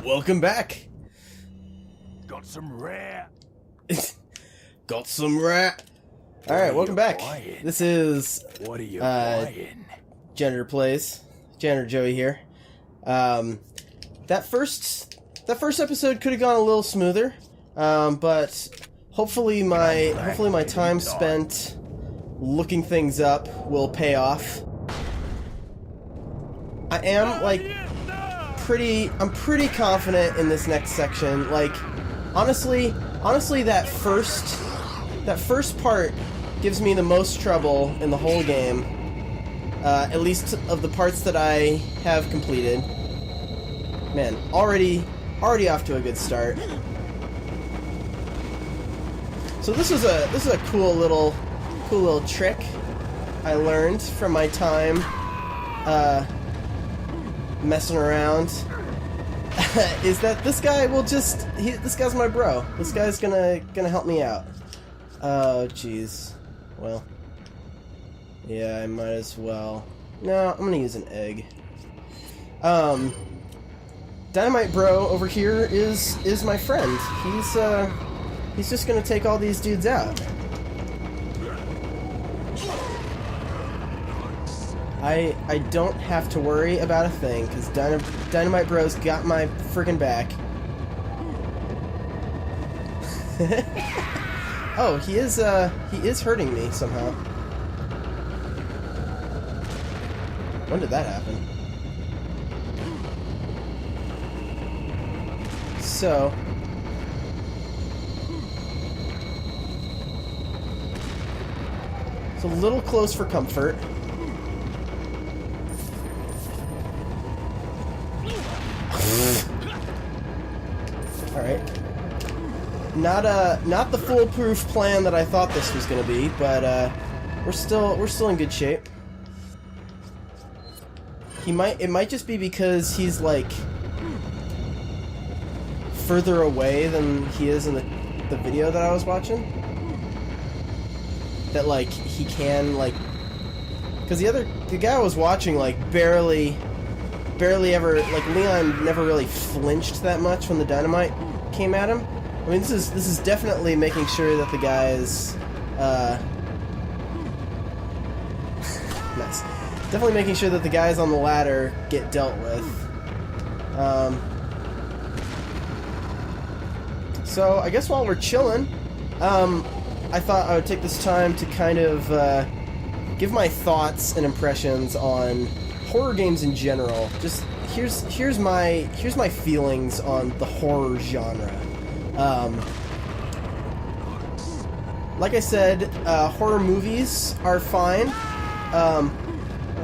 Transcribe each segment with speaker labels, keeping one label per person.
Speaker 1: Welcome back.
Speaker 2: Got some rare.
Speaker 1: Got some rat. Alright, welcome back.
Speaker 2: Buying?
Speaker 1: This is
Speaker 2: What are you buying?
Speaker 1: Janitor Plays. Janitor Joey here. That first episode could have gone a little smoother, but hopefully my time spent looking things up will pay off. I am I'm pretty confident in this next section. Like, honestly, that first part gives me the most trouble in the whole game. At least of the parts that I have completed. Man, already off to a good start. So this is a cool little trick I learned from my time messing around. Is that this guy will this guy's my bro. This guy's gonna help me out. Oh jeez. Well, yeah, I might as well. No, I'm gonna use an egg. Dynamite Bro over here is my friend. He's just gonna take all these dudes out. I don't have to worry about a thing, because Dynamite Bro's got my friggin' back. Oh, he is hurting me somehow. When did that happen? So... it's a little close for comfort. Alright. Not the foolproof plan that I thought this was gonna be, but we're still in good shape. It might just be because he's like further away than he is in the video that I was watching. That like he can like, because the guy I was watching like barely ever, like, Leon never really flinched that much when the dynamite came at him. I mean, this is definitely making sure that the guys nice. Definitely making sure that the guys on the ladder get dealt with. So I guess while we're chilling, I thought I would take this time to kind of give my thoughts and impressions on horror games in general. Just here's my feelings on the horror genre. Like I said, horror movies are fine.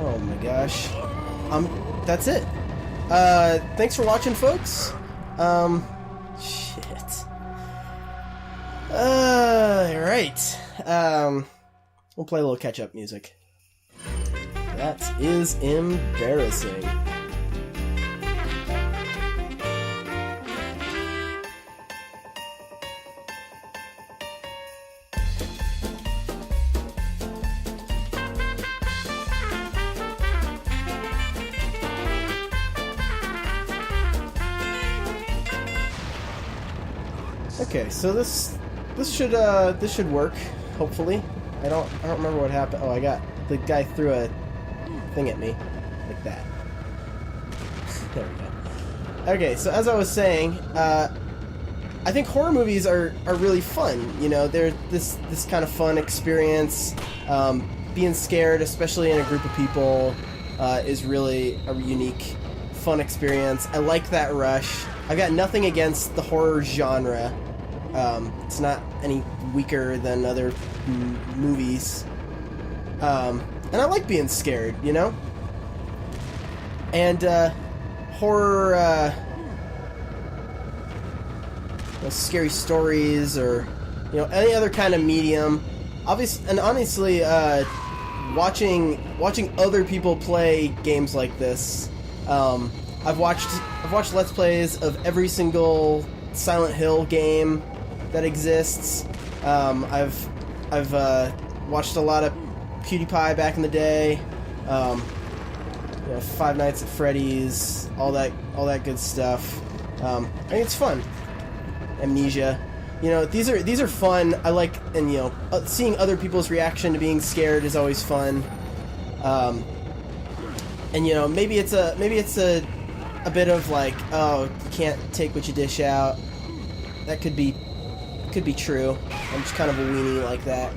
Speaker 1: Oh my gosh. That's it. Thanks for watching, folks. Shit. Alright. We'll play a little catch-up music. That is embarrassing. Okay, so this should work, hopefully. I don't remember what happened. Oh, the guy threw a thing at me like that. There we go. Okay, so as I was saying, I think horror movies are really fun. You know, they're this kind of fun experience. Being scared, especially in a group of people, is really a unique, fun experience. I like that rush. I've got nothing against the horror genre. It's not any weaker than other movies. And I like being scared, you know? And, horror, scary stories, or, any other kind of medium. Honestly, watching other people play games like this, I've watched Let's Plays of every single Silent Hill game that exists. I've watched a lot of PewDiePie back in the day. you know, Five Nights at Freddy's, all that good stuff. I think it's fun. Amnesia. You know, these are fun. I like, and you know, seeing other people's reaction to being scared is always fun. And you know, maybe it's a bit of like, oh, you can't take what you dish out. That could be true. I'm just kind of a weenie like that.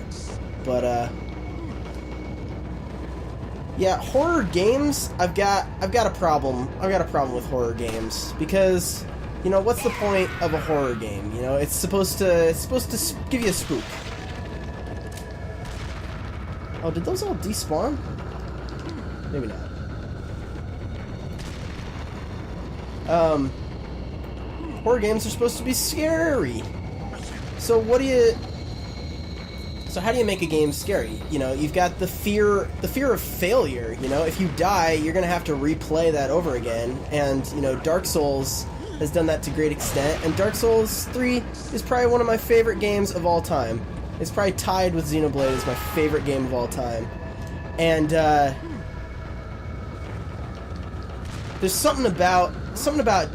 Speaker 1: But yeah, horror games. I've got a problem. I've got a problem with horror games because, you know, what's the point of a horror game? You know, it's supposed to give you a spook. Oh, did those all despawn? Maybe not. Horror games are supposed to be scary. So how do you make a game scary? You know, you've got the fear of failure. You know, if you die, you're gonna have to replay that over again. And you know, Dark Souls has done that to great extent. And Dark Souls 3 is probably one of my favorite games of all time. It's probably tied with Xenoblade as my favorite game of all time. And there's something about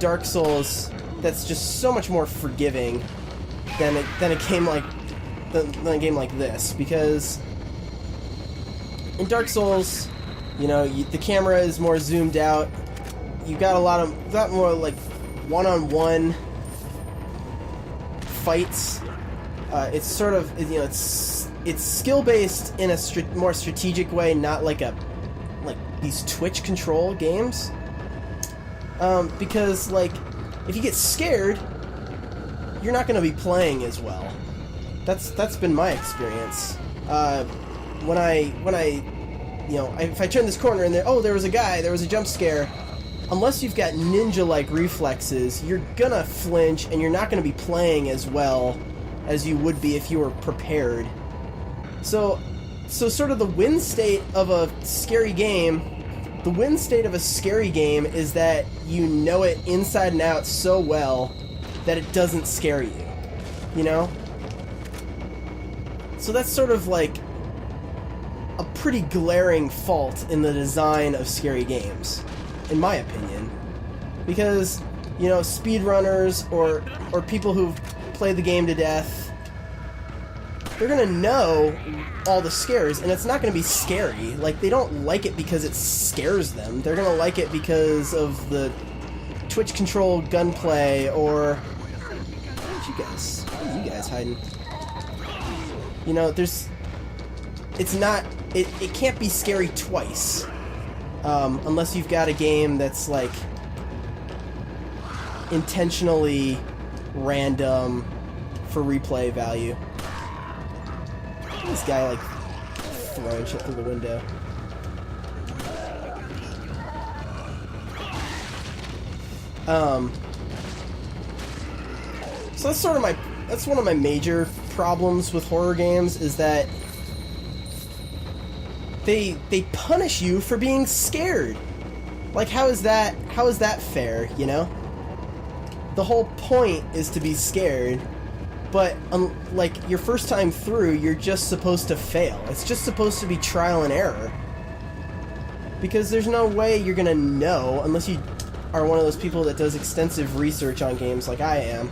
Speaker 1: Dark Souls that's just so much more forgiving than a game like this, because in Dark Souls, you know, the camera is more zoomed out. You've got a lot more like one-on-one fights. It's sort of, you know, it's skill based in a more strategic way, not like these Twitch control games. Because like, if you get scared, you're not going to be playing as well. That's been my experience. When I you know, if I turn this corner and there was a jump scare, unless you've got ninja-like reflexes, you're gonna flinch and you're not gonna be playing as well as you would be if you were prepared. So sort of the win state of a scary game is that you know it inside and out so well that it doesn't scare you. You know? So that's sort of like a pretty glaring fault in the design of scary games, in my opinion. Because, you know, speedrunners or people who've played the game to death, they're gonna know all the scares, and it's not gonna be scary. Like, they don't like it because it scares them. They're gonna like it because of the Twitch controlled gunplay, or... Where are you guys hiding? You know, it can't be scary twice. Unless you've got a game that's, like, intentionally random for replay value. This guy, like, throwing shit through the window. So that's one of my major problems with horror games, is that they punish you for being scared. Like, how is that fair, you know? The whole point is to be scared, but like, your first time through, you're just supposed to fail. It's just supposed to be trial and error. Because there's no way you're gonna know, unless you are one of those people that does extensive research on games like I am,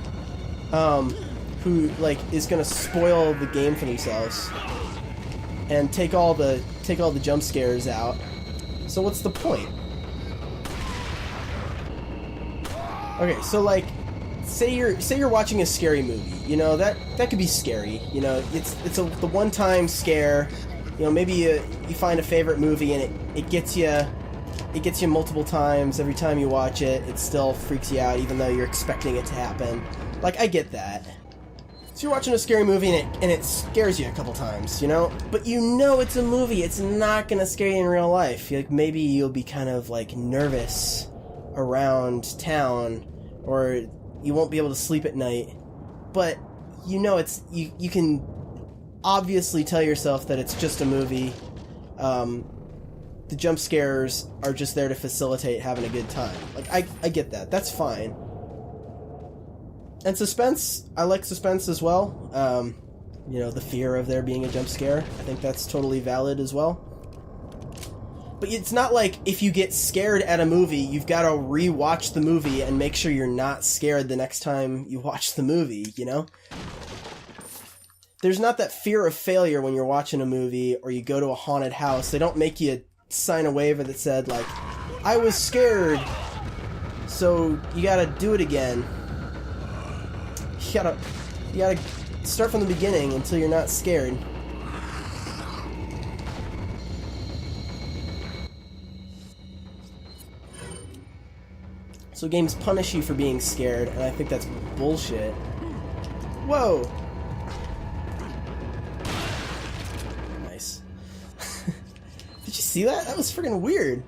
Speaker 1: who, like, is gonna spoil the game for themselves and take all the jump scares out. So what's the point? Okay, so, like, say you're watching a scary movie. You know, that could be scary. You know, it's the one-time scare. You know, maybe you find a favorite movie and it gets you multiple times. Every time you watch it, it still freaks you out, even though you're expecting it to happen. Like, I get that. So you're watching a scary movie and it scares you a couple times, you know? But you know it's a movie. It's not gonna scare you in real life. Like, maybe you'll be kind of, like, nervous around town, or you won't be able to sleep at night. But you know you can obviously tell yourself that it's just a movie. The jump scares are just there to facilitate having a good time. Like, I get that. That's fine. And suspense, I like suspense as well. You know, the fear of there being a jump scare. I think that's totally valid as well. But it's not like if you get scared at a movie, you've got to re-watch the movie and make sure you're not scared the next time you watch the movie, you know? There's not that fear of failure when you're watching a movie or you go to a haunted house. They don't make you sign a waiver that said, like, I was scared, so you gotta do it again. You gotta start from the beginning until you're not scared. So games punish you for being scared, and I think that's bullshit. Whoa! Nice. Did you see that? That was freaking weird.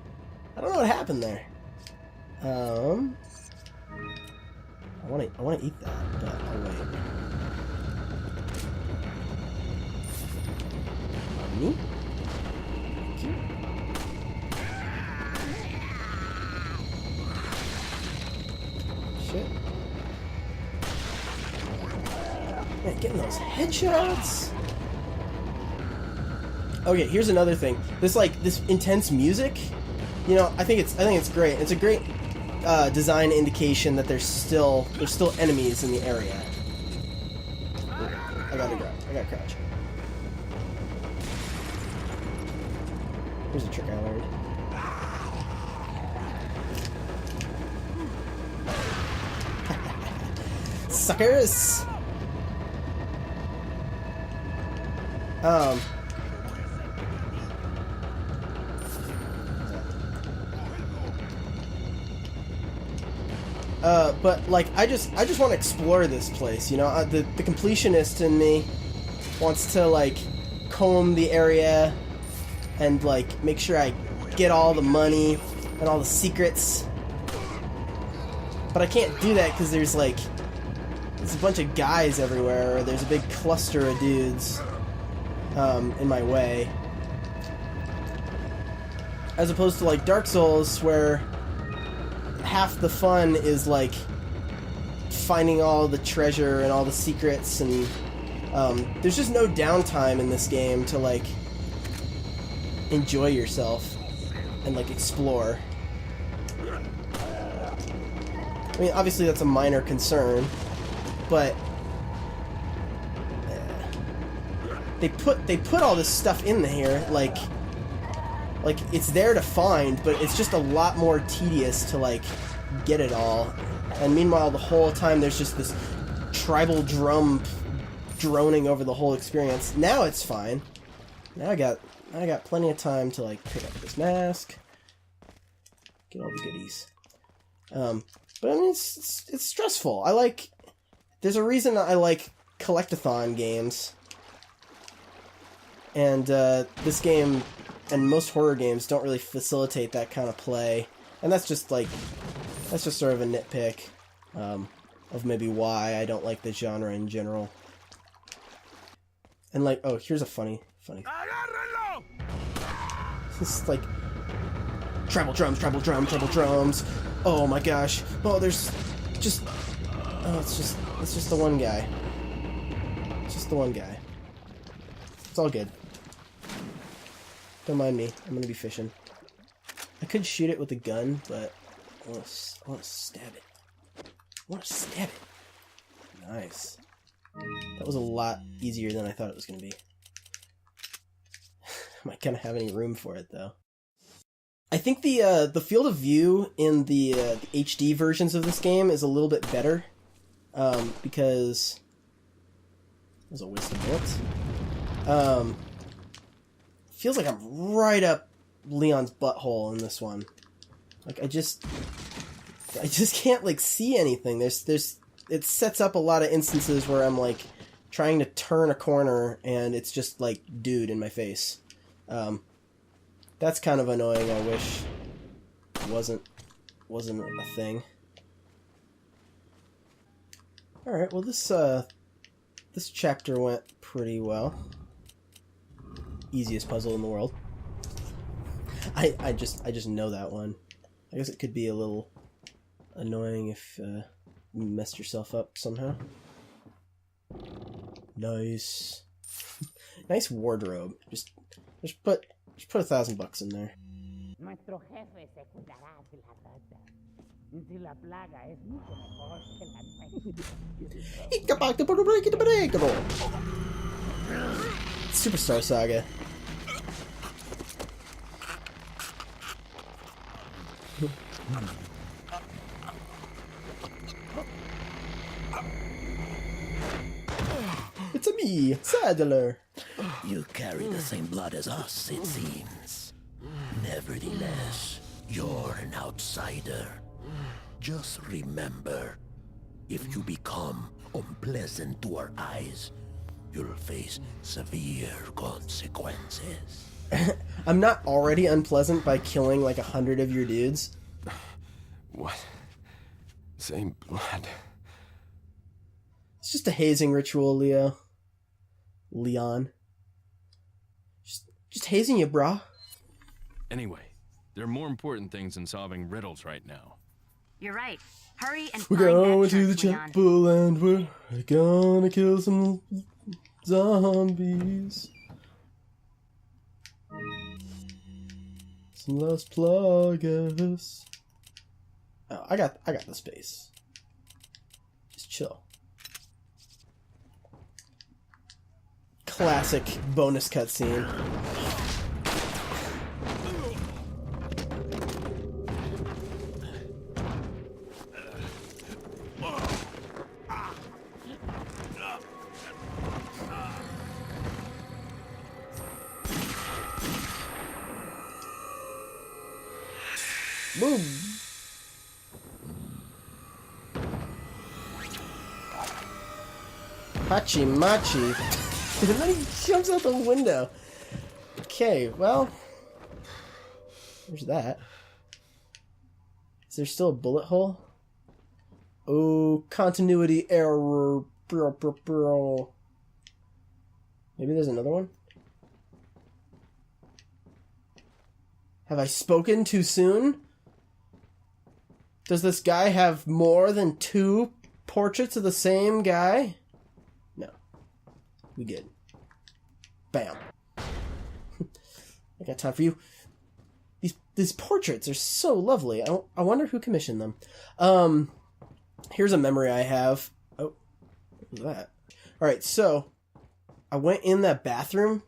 Speaker 1: I don't know what happened there. I wanna eat that, but I'll wait. Me? Thank you. Shit. Man, getting those headshots. Okay, here's another thing. This intense music, you know, I think it's great. It's a great design indication that there's still enemies in the area. I gotta crouch. Here's a trick I learned. Suckers! But like, I just want to explore this place, you know. The completionist in me wants to like comb the area and like make sure I get all the money and all the secrets. But I can't do that because there's a bunch of guys everywhere, or there's a big cluster of dudes in my way. As opposed to like Dark Souls, where half the fun is like finding all the treasure and all the secrets, and there's just no downtime in this game to like enjoy yourself and like explore. I mean, obviously that's a minor concern, but they put all this stuff in here, like it's there to find, but it's just a lot more tedious to like get it all. And meanwhile, the whole time there's just this tribal drum droning over the whole experience. Now it's fine. Now I got plenty of time to like pick up this mask, get all the goodies. But I mean, it's stressful. There's a reason I like collectathon games. And this game and most horror games don't really facilitate that kind of play. And that's just sort of a nitpick of maybe why I don't like the genre in general. And like, oh, here's a funny. This is like treble drums. Oh my gosh. Oh, there's just it's just the one guy. It's just the one guy. It's all good. Don't mind me. I'm gonna be fishing. I could shoot it with a gun, but I want to stab it. Nice. That was a lot easier than I thought it was gonna be. Might kind of have any room for it though. I think the field of view in the HD versions of this game is a little bit better, because that was a waste of bullets. Feels like I'm right up Leon's butthole in this one. Like I just can't like see anything. It sets up a lot of instances where I'm like trying to turn a corner and it's just like dude in my face. That's kind of annoying. I wish it wasn't a thing. All right, well this chapter went pretty well. Easiest puzzle in the world. I just know that one. I guess it could be a little annoying if you messed yourself up somehow. Nice. Nice wardrobe. Just put $1,000 in there.
Speaker 3: Nuestro jefe se cuidará de la rata. Y si la plaga es mucho mejor que la nuestra.
Speaker 1: Superstar Saga. It's a me, Saddler.
Speaker 4: You carry the same blood as us, it seems. Nevertheless, you're an outsider. Just remember, if you become unpleasant to our eyes, you'll face severe consequences.
Speaker 1: I'm not already unpleasant by killing like 100 of your dudes.
Speaker 5: What? Same blood.
Speaker 1: It's just a hazing ritual, Leon. Just hazing you, brah.
Speaker 5: Anyway, there are more important things than solving riddles right now.
Speaker 6: You're right. Hurry and
Speaker 1: We're
Speaker 6: find
Speaker 1: going
Speaker 6: that
Speaker 1: to the
Speaker 6: church, Leon.
Speaker 1: chapel and we're gonna kill some zombies. Some Las Plagas. Oh, I got the space. Just chill. Classic bonus cutscene. Boom! Hachi Machi. And then he jumps out the window. Okay, well. There's that. Is there still a bullet hole? Oh, continuity error. Maybe there's another one? Have I spoken too soon? Does this guy have more than 2 portraits of the same guy? No. We good. Bam. I got time for you. These portraits are so lovely. I wonder who commissioned them. Here's a memory I have. Oh, what was that? Alright, so I went in that bathroom.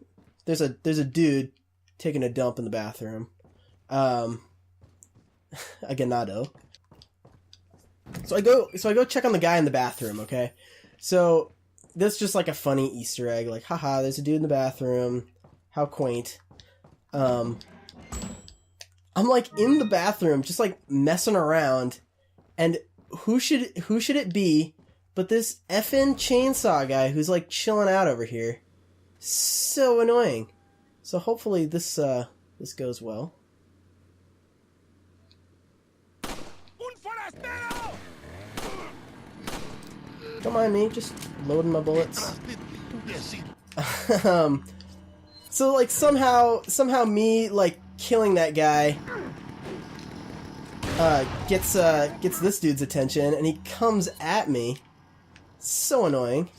Speaker 1: There's a dude taking a dump in the bathroom. A ganado. So I go check on the guy in the bathroom, okay? So this is just like a funny Easter egg, like, haha, there's a dude in the bathroom. How quaint. I'm like in the bathroom, just like messing around, and who should it be but this effing chainsaw guy who's like chilling out over here. So annoying. So hopefully this goes well. Don't mind me, just loading my bullets. So like somehow me like killing that guy gets this dude's attention, and he comes at me. So annoying.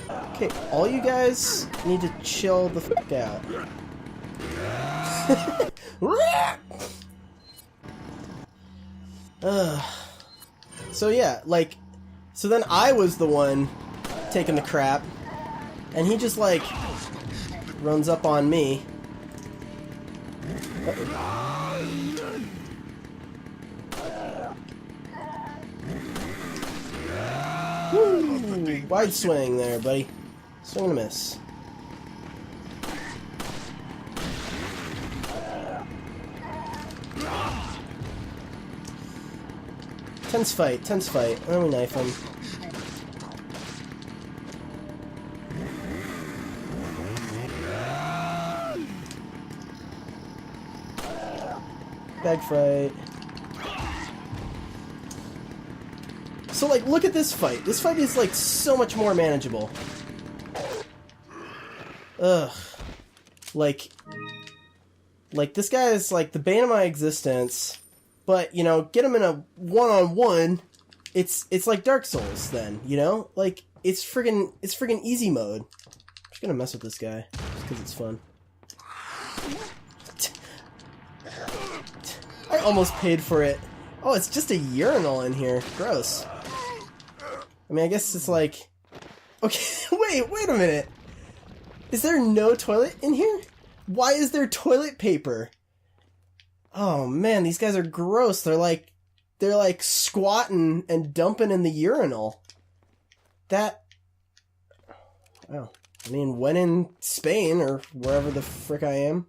Speaker 1: Okay, all you guys need to chill the fuck out. So yeah, like, so then I was the one taking the crap, and he just like runs up on me. Woo! Wide swing there, buddy. Swing and a miss. Tense fight. Let me knife him. Bag fight. So, like, look at this fight. This fight is, like, so much more manageable. Ugh. Like, this guy is, like, the bane of my existence. But, you know, get him in a one-on-one, it's like Dark Souls, then, you know? Like, it's friggin' easy mode. I'm just gonna mess with this guy, just because it's fun. almost paid for it. Oh, it's just a urinal in here. Gross. I mean, I guess it's like... Okay, wait a minute. Is there no toilet in here? Why is there toilet paper? Oh man, these guys are gross. They're like squatting and dumping in the urinal. That... Oh. I mean, when in Spain, or wherever the frick I am,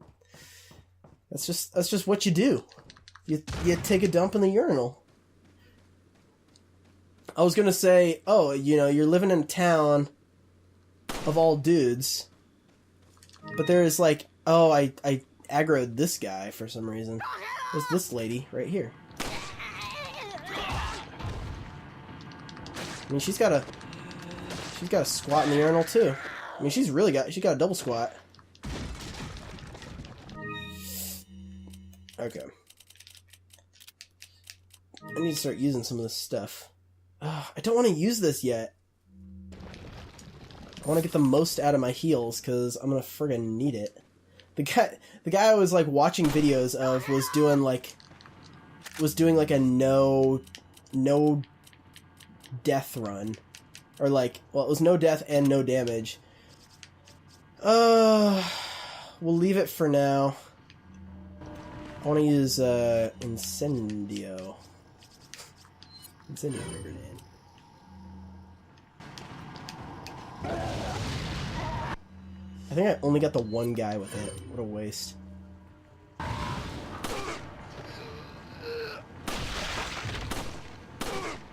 Speaker 1: that's just what you do. You take a dump in the urinal. I was gonna say, oh, you know, you're living in a town of all dudes, but there is like, oh, I aggroed this guy for some reason. There's this lady right here. I mean, she's got a squat in the urinal too. I mean, she got a double squat. Okay. I need to start using some of this stuff. I don't want to use this yet. I want to get the most out of my heals, because I'm gonna friggin' need it. The guy I was like watching videos of was doing like a no death run. Or like, well, it was no death and no damage. We'll leave it for now. I want to use Incendio. Incendio grenade. I think I only got the one guy with it. What a waste.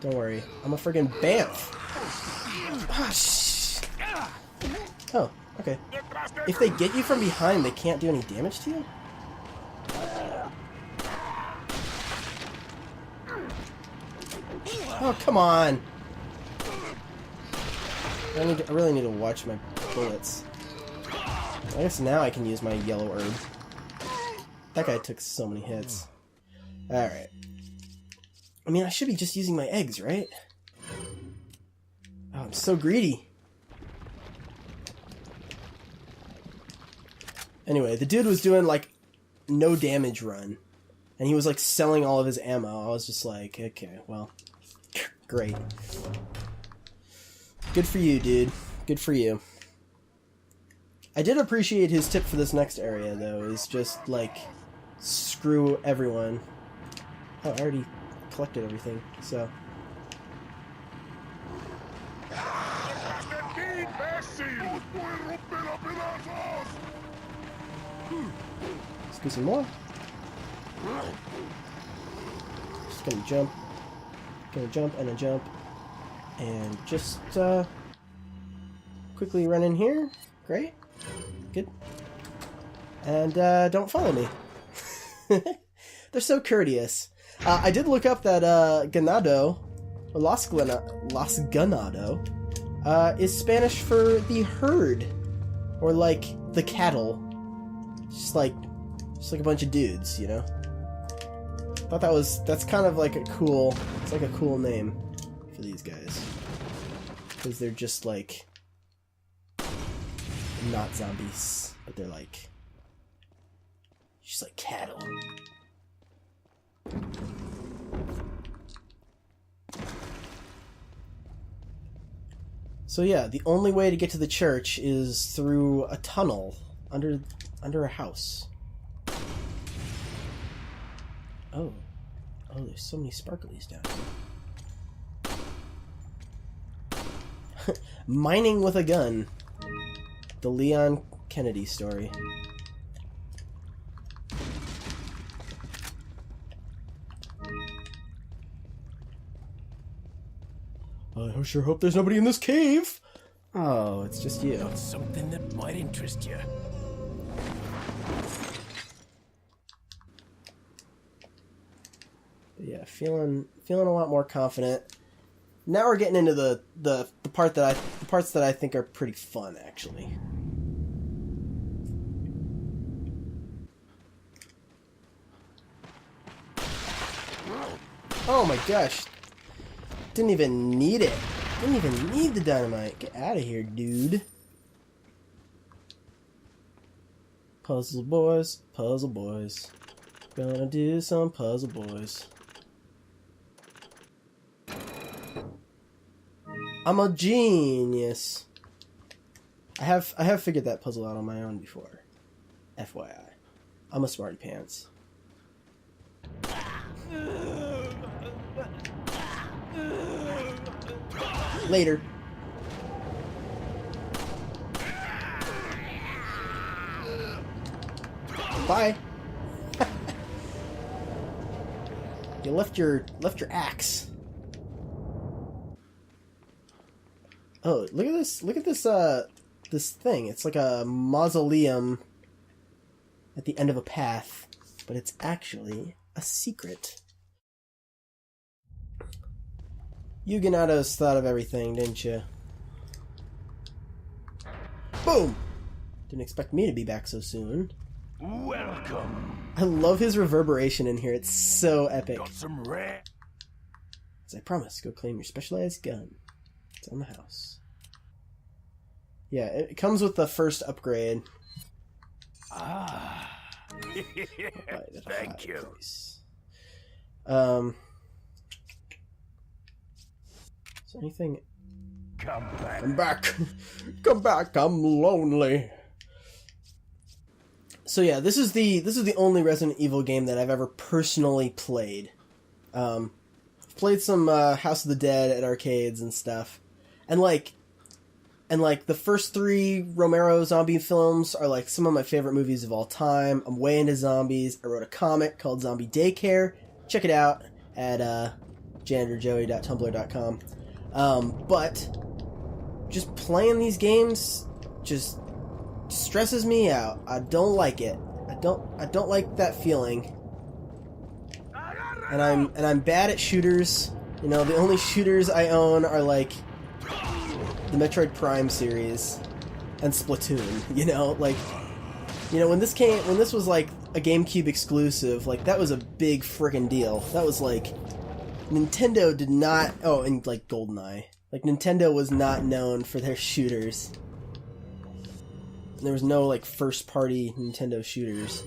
Speaker 1: Don't worry, I'm a friggin' Bamf. Oh, okay. If they get you from behind, they can't do any damage to you? Oh, come on! I really need to watch my bullets. I guess now I can use my yellow herb. That guy took so many hits. Alright. I mean, I should be just using my eggs, right? Oh, I'm so greedy. Anyway, the dude was doing, like, no damage run. And he was, like, selling all of his ammo. I was just like, okay, well, great. Good for you, dude. Good for you. I did appreciate his tip for this next area, though, is just, like, screw everyone. Oh, I already collected everything, so... Let's do some more. Just gonna jump and a jump, and just quickly run in here. Great, good. And don't follow me. They're so courteous. I did look up that ganado, or Las Ganado, is Spanish for the herd, or like the cattle. Just like a bunch of dudes, you know. Thought that's kind of like a cool. It's like a cool name for these guys, because they're just like not zombies, but they're like just like cattle. So yeah, the only way to get to the church is through a tunnel under a house. Oh, there's so many sparklies down here. Mining with a gun. The Leon Kennedy story. I sure hope there's nobody in this cave. Oh, it's just you.
Speaker 4: Something that might interest you.
Speaker 1: Yeah, feeling a lot more confident. Now we're getting into the parts that I think are pretty fun, actually. Oh my gosh. Didn't even need it. Didn't even need the dynamite. Get out of here, dude. Puzzle boys, puzzle boys. Gonna do some puzzle boys. I'm a genius. I have figured that puzzle out on my own before. FYI. I'm a smarty pants. Later. Bye. You left your axe. Oh, look at this! Look at this! This thing. It's like a mausoleum at the end of a path, but it's actually a secret. You Ganados thought of everything, didn't you? Boom! Didn't expect me to be back so soon.
Speaker 2: Welcome.
Speaker 1: I love his reverberation in here. It's so epic.
Speaker 2: Got some rare.
Speaker 1: As I promised, go claim your specialized gun. It's on the house. Yeah, it comes with the first upgrade.
Speaker 2: Ah. Thank you.
Speaker 1: Is anything?
Speaker 2: Come back.
Speaker 1: I'm back. Come back. I'm lonely. So yeah, this is the only Resident Evil game that I've ever personally played. I've played some House of the Dead at arcades and stuff, and like the first 3 Romero zombie films are like some of my favorite movies of all time. I'm way into zombies. I wrote a comic called Zombie Daycare. Check it out at janitorjoey.tumblr.com. But just playing these games just stresses me out. I don't like it. I don't like that feeling. And I'm bad at shooters. You know, the only shooters I own are like the Metroid Prime series and Splatoon. You know, like, you know, when this was like a GameCube exclusive, like that was a big friggin' deal. That was like Nintendo did not. Oh, and like GoldenEye. Like Nintendo was not known for their shooters. There was no like first party Nintendo shooters.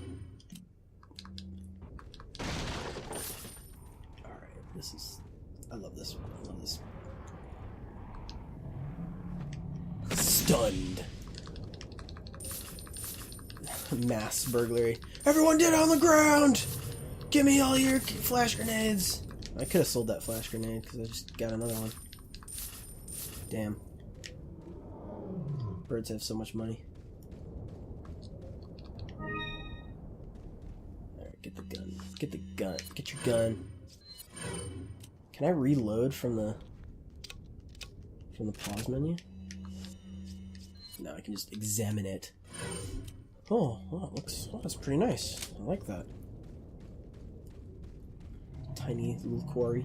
Speaker 1: Alright, I love this one. I love this. Stunned. Mass burglary. Everyone get on the ground! Give me all your flash grenades! I could have sold that flash grenade because I just got another one. Damn. Birds have so much money. Alright, get the gun. Get the gun. Get your gun. Can I reload from the pause menu? No, I can just examine it. Oh, wow, that's pretty nice. I like that. Tiny little quarry.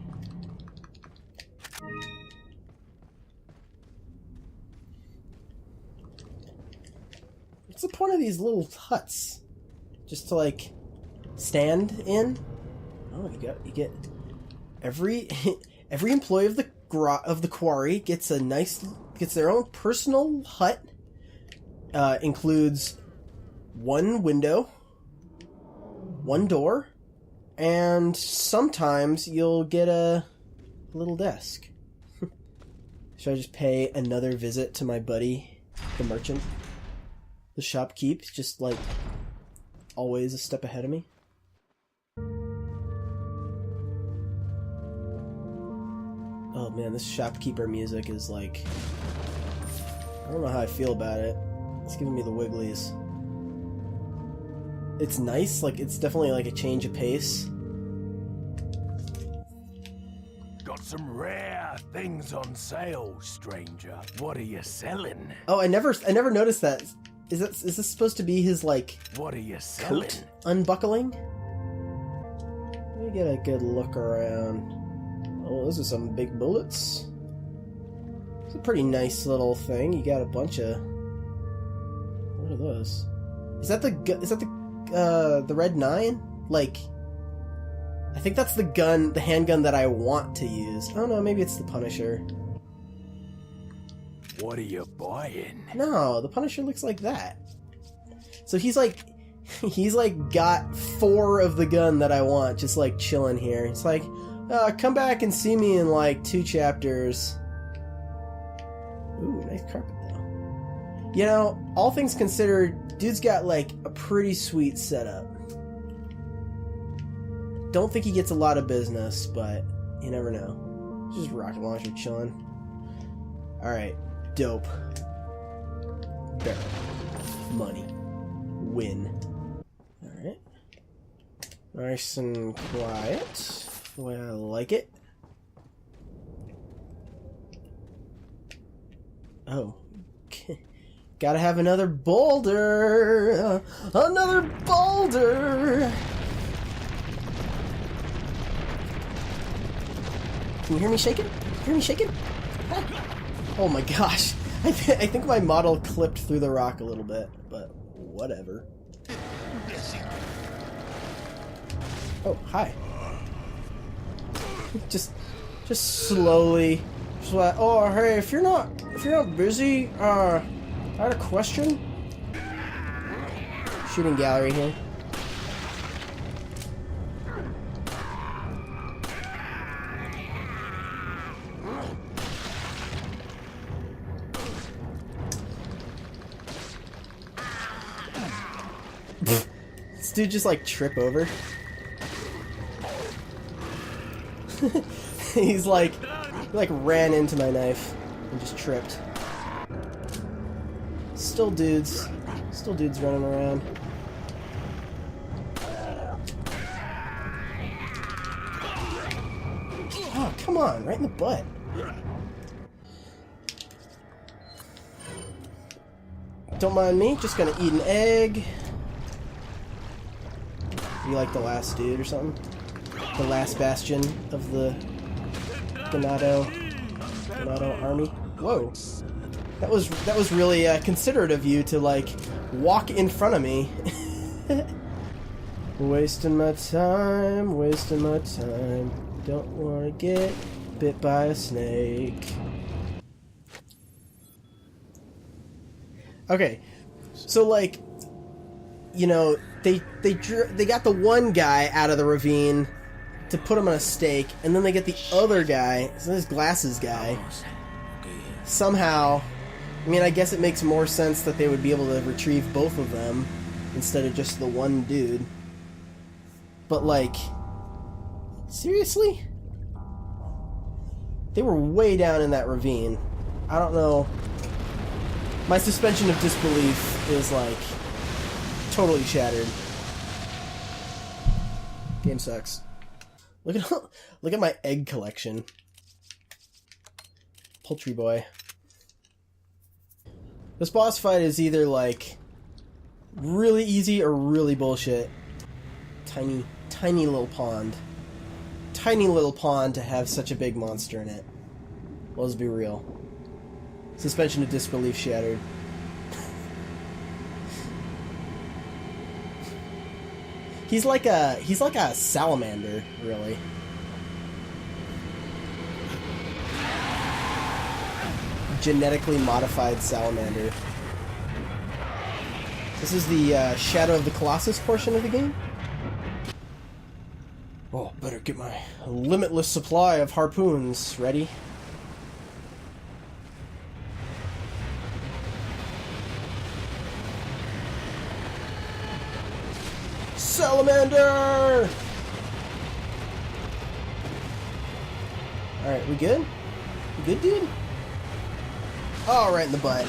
Speaker 1: What's the point of these little huts? Just to like stand in? Oh, you get every employee of the quarry gets their own personal hut. Includes one window, one door, and sometimes you'll get a little desk. Should I just pay another visit to my buddy, the merchant? The shopkeep, just like always a step ahead of me. Oh man, this shopkeeper music is like, I don't know how I feel about it. It's giving me the wigglies. It's nice, like it's definitely like a change of pace.
Speaker 2: Got some rare things on sale, stranger. What are you selling?
Speaker 1: Oh, I never noticed that. Is this supposed to be his like
Speaker 2: What are you selling?
Speaker 1: coat unbuckling? Let me get a good look around. Oh, those are some big bullets. It's a pretty nice little thing. You got a bunch of. What are those? Is that the Red 9? Like, I think that's the handgun that I want to use. Oh no, maybe it's the Punisher.
Speaker 2: What are you buying?
Speaker 1: No, the Punisher looks like that. So he's like He's like got 4 of the gun that I want, just like chilling here. It's like, come back and see me in like 2 chapters. Ooh, nice carpet though. You know, all things considered, dude's got like a pretty sweet setup. Don't think he gets a lot of business, but you never know. Just rocket launcher chilling. Alright, dope. Barrel. Money. Win. Alright. Nice and quiet. The way I like it. Oh. Gotta have another boulder! Another boulder! Can you hear me shaking? Hear me shaking? Oh my gosh. I think my model clipped through the rock a little bit, but whatever. Oh, hi. Just slowly. Just like, oh, hey, if you're not busy, I had a question. Shooting gallery here. This dude just like trip over. He's like, he like ran into my knife and just tripped. Still dudes running around. Oh, come on, right in the butt. Don't mind me, just gonna eat an egg. You like the last dude or something? The last bastion of the Ganado army? Whoa. That was really considerate of you to like walk in front of me. Wasting my time. Don't want to get bit by a snake. Okay, so like, you know, they got the one guy out of the ravine to put him on a stake, and then they get the other guy, so this glasses guy. Somehow, I mean, I guess it makes more sense that they would be able to retrieve both of them instead of just the one dude. But like, seriously? They were way down in that ravine. I don't know. My suspension of disbelief is like totally shattered. Game sucks. Look at my egg collection. Poultry boy. This boss fight is either like really easy or really bullshit. Tiny little pond. Tiny little pond to have such a big monster in it. Well, let's be real. Suspension of disbelief shattered. He's like a salamander, really. Genetically modified salamander. This is the Shadow of the Colossus portion of the game. Oh, better get my limitless supply of harpoons ready. Salamander! Alright, we good? We good, dude? Oh, right in the butt.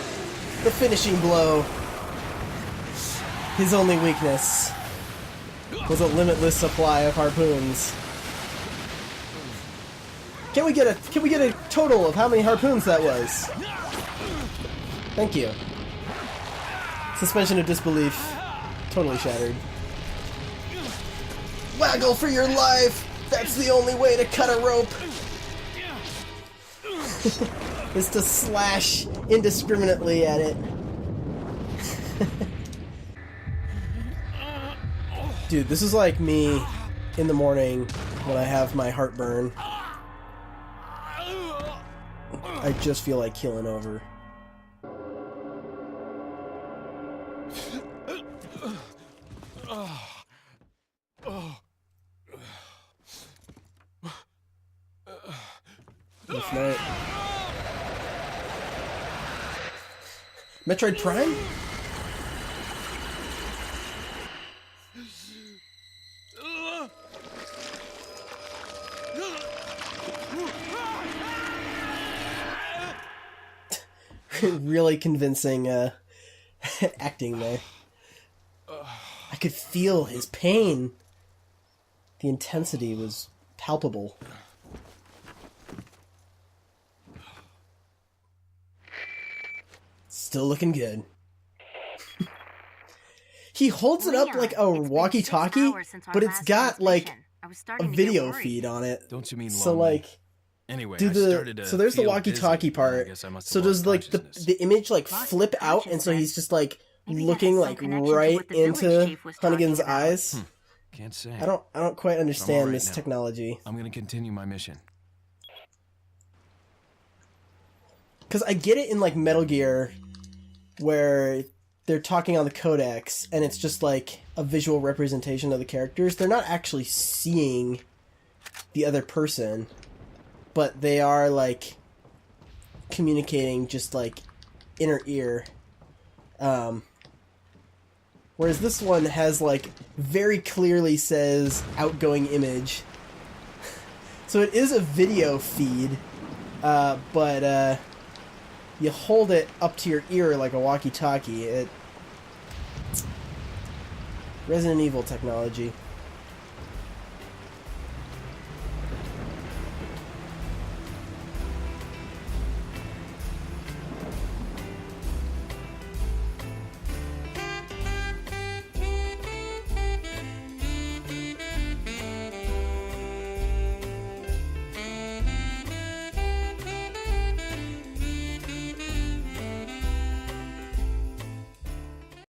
Speaker 1: The finishing blow. His only weakness was a limitless supply of harpoons. Can we get a total of how many harpoons that was? Thank you. Suspension of disbelief. Totally shattered. Waggle for your life! That's the only way to cut a rope! Is to slash indiscriminately at it. Dude, this is like me in the morning when I have my heartburn. I just feel like keeling over. If not... Metroid Prime? Really convincing acting there. I could feel his pain. The intensity was palpable. Still looking good. He holds it up like a walkie-talkie, but it's got like a video feed on it.
Speaker 5: Don't you mean
Speaker 1: so
Speaker 5: lonely?
Speaker 1: like
Speaker 5: Anyway,
Speaker 1: do so there's the walkie-talkie part. So does like the image like flip out, and so he's just like looking like right into Hunnigan's eyes?
Speaker 5: Can't say.
Speaker 1: I don't quite understand
Speaker 5: right
Speaker 1: this
Speaker 5: now.
Speaker 1: technology.
Speaker 5: I'm gonna continue my mission.
Speaker 1: Because I get it in like Metal Gear, where they're talking on the codex, and it's just like a visual representation of the characters. They're not actually seeing the other person, but they are like communicating just like inner ear. Whereas this one has like very clearly says outgoing image. So it is a video feed, but you hold it up to your ear like a walkie-talkie. Resident Evil technology.